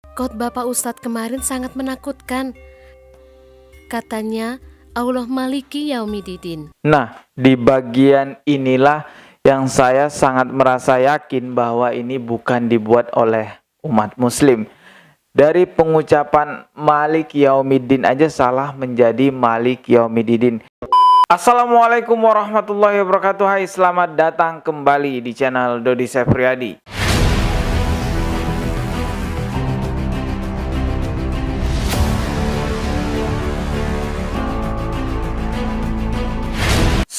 Khotbah Pak Ustadz kemarin sangat menakutkan. Katanya Allah Maliki Yaumiddin. Nah, di bagian inilah yang saya sangat merasa yakin bahwa ini bukan dibuat oleh umat muslim. Dari pengucapan Malik Yaumiddin aja salah menjadi Malik Yaumiddin. Assalamualaikum warahmatullahi wabarakatuh. Hai, selamat datang kembali di channel Dodi Sefriadi.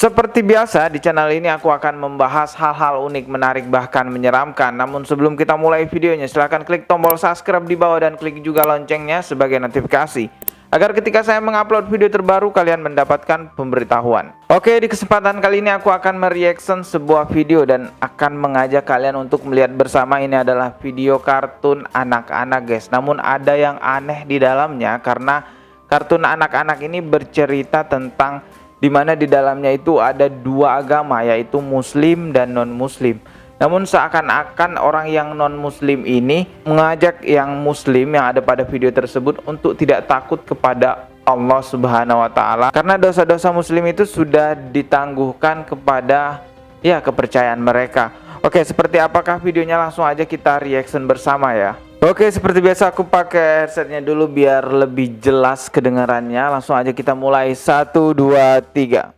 Seperti biasa, di channel ini aku akan membahas hal-hal unik, menarik, bahkan menyeramkan. Namun sebelum kita mulai videonya, silahkan klik tombol subscribe di bawah dan klik juga loncengnya sebagai notifikasi, agar ketika saya mengupload video terbaru, kalian mendapatkan pemberitahuan. Oke, di kesempatan kali ini aku akan mereaction sebuah video dan akan mengajak kalian untuk melihat bersama. Ini adalah video kartun anak-anak, guys. Namun ada yang aneh di dalamnya, karena kartun anak-anak ini bercerita tentang dimana di dalamnya itu ada dua agama, yaitu muslim dan non-muslim. Namun seakan-akan orang yang non-muslim ini mengajak yang muslim yang ada pada video tersebut untuk tidak takut kepada Allah Subhanahu wa Ta'ala, karena dosa-dosa muslim itu sudah ditangguhkan kepada kepercayaan mereka. Oke, seperti apakah videonya? Langsung aja kita reaction bersama ya. Oke, seperti biasa aku pakai headsetnya dulu biar lebih jelas kedengarannya. Langsung aja kita mulai. 1, 2, 3.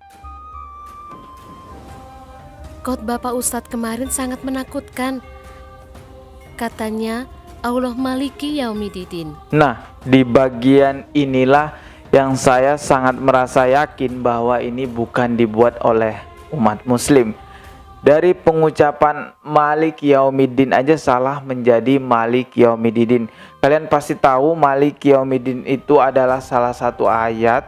Khotbah Pak Ustadz kemarin sangat menakutkan. Katanya Allah Maliki Yaumiddin. Nah, di bagian inilah yang saya sangat merasa yakin bahwa ini bukan dibuat oleh umat muslim. Dari pengucapan Malik Yaumiddin aja salah menjadi Malik Yaumiddin. Kalian pasti tahu Malik Yaumiddin itu adalah salah satu ayat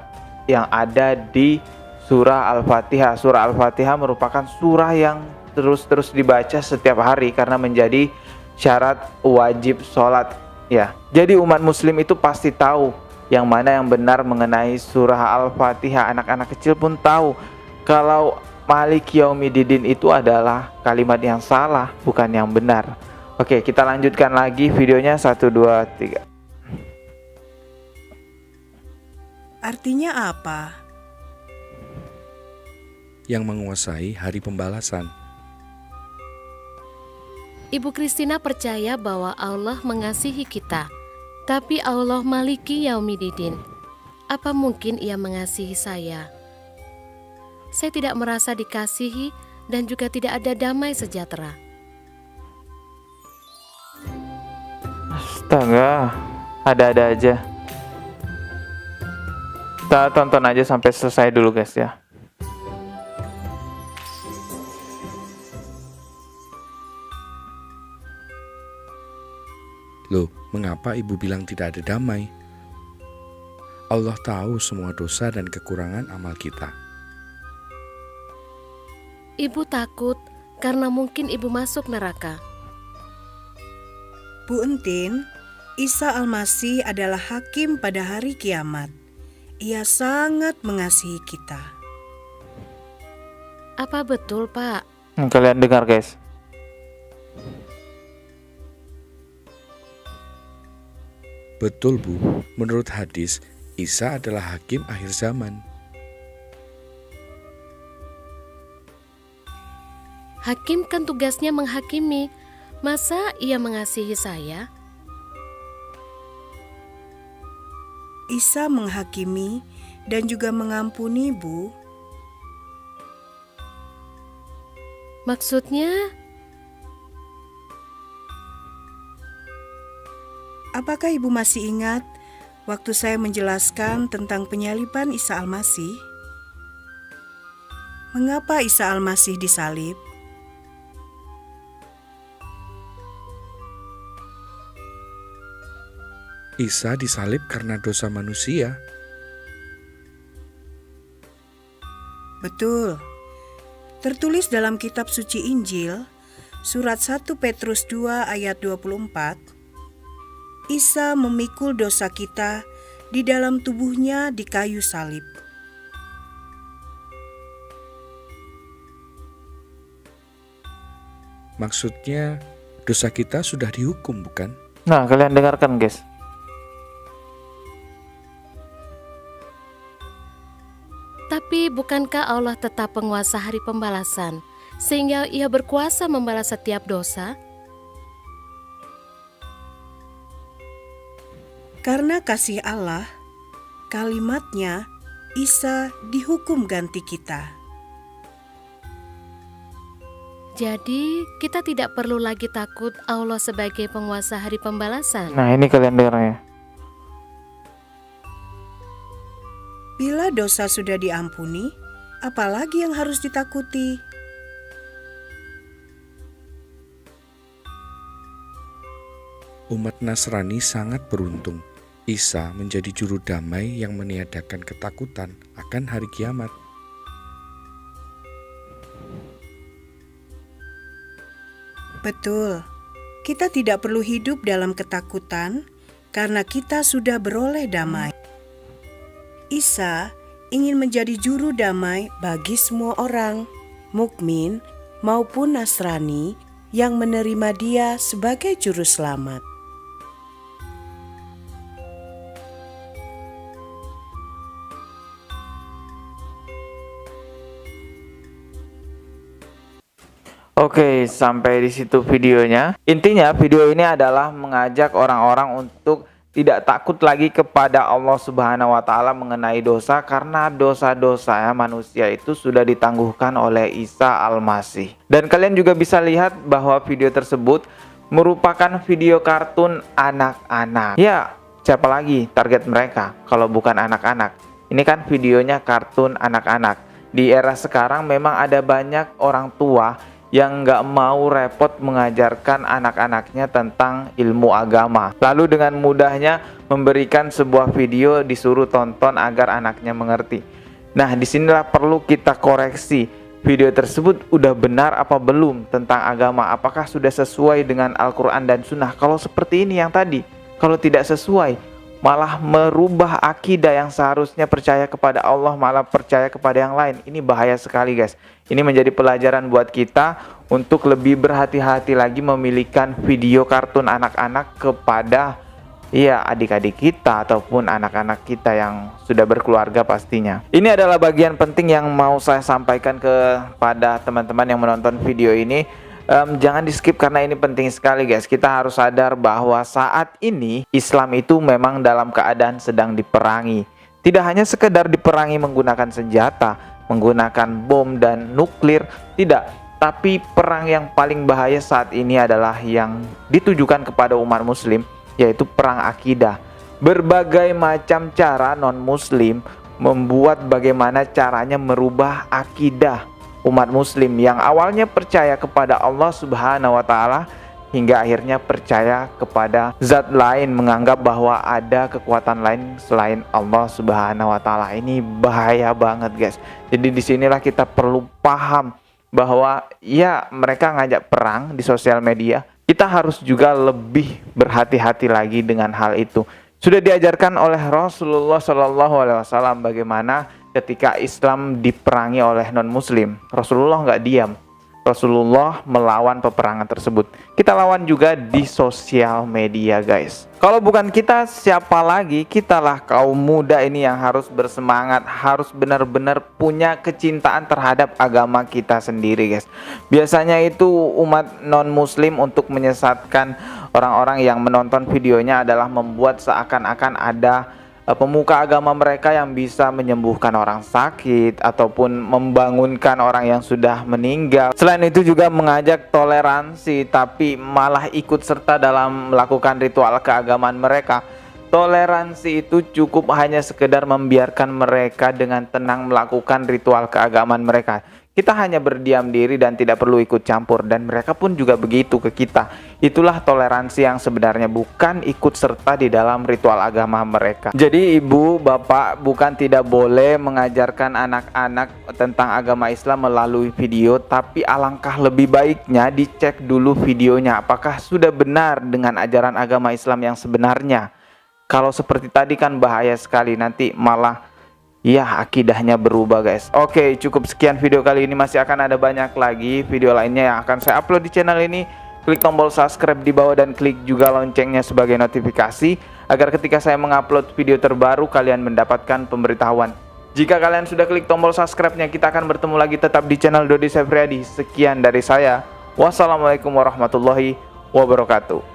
yang ada di surah Al-Fatihah. Surah Al-Fatihah merupakan surah yang terus dibaca setiap hari karena menjadi syarat wajib sholat ya. Jadi umat muslim itu pasti tahu yang mana yang benar mengenai surah Al-Fatihah. Anak-anak kecil pun tahu kalau Malik Yaumiddin itu adalah kalimat yang salah, bukan yang benar. Oke, kita lanjutkan lagi videonya. 1, 2, 3. Artinya apa? Yang menguasai hari pembalasan. Ibu Christina percaya bahwa Allah mengasihi kita, tapi Allah Maliki Yaumiddin. Apa mungkin Ia mengasihi saya? Saya tidak merasa dikasihi dan juga tidak ada damai sejahtera. Astaga, ada-ada aja. Kita tonton aja sampai selesai dulu guys ya. Loh, mengapa ibu bilang tidak ada damai? Allah tahu semua dosa dan kekurangan amal kita. Ibu takut karena mungkin ibu masuk neraka. Bu Entin, Isa Al-Masih adalah hakim pada hari kiamat. Ia sangat mengasihi kita. Apa betul, Pak? Kalian dengar guys. Betul Bu, menurut hadis, Isa adalah hakim akhir zaman. Hakim kan tugasnya menghakimi. Masa Ia mengasihi saya? Isa menghakimi dan juga mengampuni, Bu. Maksudnya, Apakah Ibu masih ingat waktu saya menjelaskan tentang penyaliban Isa Al-Masih? Mengapa Isa Al-Masih disalib? Isa disalib karena dosa manusia. Betul. Tertulis dalam kitab suci Injil, surat 1 Petrus 2 ayat 24, Isa memikul dosa kita di dalam tubuhnya di kayu salib. Maksudnya, dosa kita sudah dihukum, bukan? Nah, kalian dengarkan guys. Tapi bukankah Allah tetap penguasa hari pembalasan, sehingga ia berkuasa membalas setiap dosa? Karena kasih Allah, kalimatnya Isa dihukum ganti kita. Jadi, kita tidak perlu lagi takut Allah sebagai penguasa hari pembalasan. Nah, ini kalian dengar ya. Bila dosa sudah diampuni, apalagi yang harus ditakuti? Umat Nasrani sangat beruntung. Isa menjadi juru damai yang meniadakan ketakutan akan hari kiamat. Betul, kita tidak perlu hidup dalam ketakutan karena kita sudah beroleh damai. Isa ingin menjadi juru damai bagi semua orang, mukmin maupun Nasrani yang menerima Dia sebagai juru selamat. Oke, sampai di situ videonya. Intinya video ini adalah mengajak orang-orang untuk tidak takut lagi kepada Allah Subhanahu wa taala mengenai dosa, karena dosa-dosa manusia itu sudah ditangguhkan oleh Isa Al-Masih. Dan kalian juga bisa lihat bahwa video tersebut merupakan video kartun anak-anak. Ya, siapa lagi target mereka kalau bukan anak-anak? Ini kan videonya kartun anak-anak. Di era sekarang memang ada banyak orang tua yang nggak mau repot mengajarkan anak-anaknya tentang ilmu agama, lalu dengan mudahnya memberikan sebuah video disuruh tonton agar anaknya mengerti. Nah, disinilah perlu kita koreksi, video tersebut udah benar apa belum tentang agama, apakah sudah sesuai dengan Al-Quran dan Sunnah. Kalau seperti ini yang tadi, kalau tidak sesuai, malah merubah akidah yang seharusnya percaya kepada Allah, malah percaya kepada yang lain. Ini bahaya sekali guys. Ini menjadi pelajaran buat kita untuk lebih berhati-hati lagi memilihkan video kartun anak-anak kepada adik-adik kita ataupun anak-anak kita yang sudah berkeluarga pastinya. Ini adalah bagian penting yang mau saya sampaikan kepada teman-teman yang menonton video ini. Jangan di skip karena ini penting sekali guys. Kita harus sadar bahwa saat ini Islam itu memang dalam keadaan sedang diperangi. Tidak hanya sekedar diperangi menggunakan senjata, menggunakan bom dan nuklir, tidak. Tapi perang yang paling bahaya saat ini adalah yang ditujukan kepada umat muslim, yaitu perang akidah. Berbagai macam cara non-muslim membuat bagaimana caranya merubah akidah umat muslim yang awalnya percaya kepada Allah Subhanahu wa taala hingga akhirnya percaya kepada zat lain, menganggap bahwa ada kekuatan lain selain Allah Subhanahu wa taala. Ini bahaya banget guys. Jadi disinilah kita perlu paham bahwa mereka ngajak perang di sosial media. Kita harus juga lebih berhati-hati lagi dengan hal itu. Sudah diajarkan oleh Rasulullah SAW bagaimana ketika Islam diperangi oleh non-muslim. Rasulullah nggak diam. Rasulullah melawan peperangan tersebut. Kita lawan juga di sosial media guys. Kalau bukan kita, siapa lagi? Kitalah kaum muda ini yang harus bersemangat, harus benar-benar punya kecintaan terhadap agama kita sendiri guys. Biasanya itu umat non-muslim untuk menyesatkan orang-orang yang menonton videonya adalah membuat seakan-akan ada pemuka agama mereka yang bisa menyembuhkan orang sakit ataupun membangunkan orang yang sudah meninggal. Selain itu juga mengajak toleransi, tapi malah ikut serta dalam melakukan ritual keagamaan mereka. Toleransi itu cukup hanya sekedar membiarkan mereka dengan tenang melakukan ritual keagamaan mereka. Kita hanya berdiam diri dan tidak perlu ikut campur, dan mereka pun juga begitu ke kita. Itulah toleransi yang sebenarnya, bukan ikut serta di dalam ritual agama mereka. Jadi ibu, bapak bukan tidak boleh mengajarkan anak-anak tentang agama Islam melalui video, tapi alangkah lebih baiknya dicek dulu videonya apakah sudah benar dengan ajaran agama Islam yang sebenarnya. Kalau seperti tadi kan bahaya sekali, nanti malah akidahnya berubah guys. Oke, cukup sekian video kali ini. Masih akan ada banyak lagi video lainnya yang akan saya upload di channel ini. klik tombol subscribe di bawah dan klik juga loncengnya sebagai notifikasi agar ketika saya mengupload video terbaru kalian mendapatkan pemberitahuan. Jika kalian sudah klik tombol subscribe-nya, kita akan bertemu lagi tetap di channel Dodi Sefriadi. Sekian dari saya. Wassalamualaikum warahmatullahi wabarakatuh.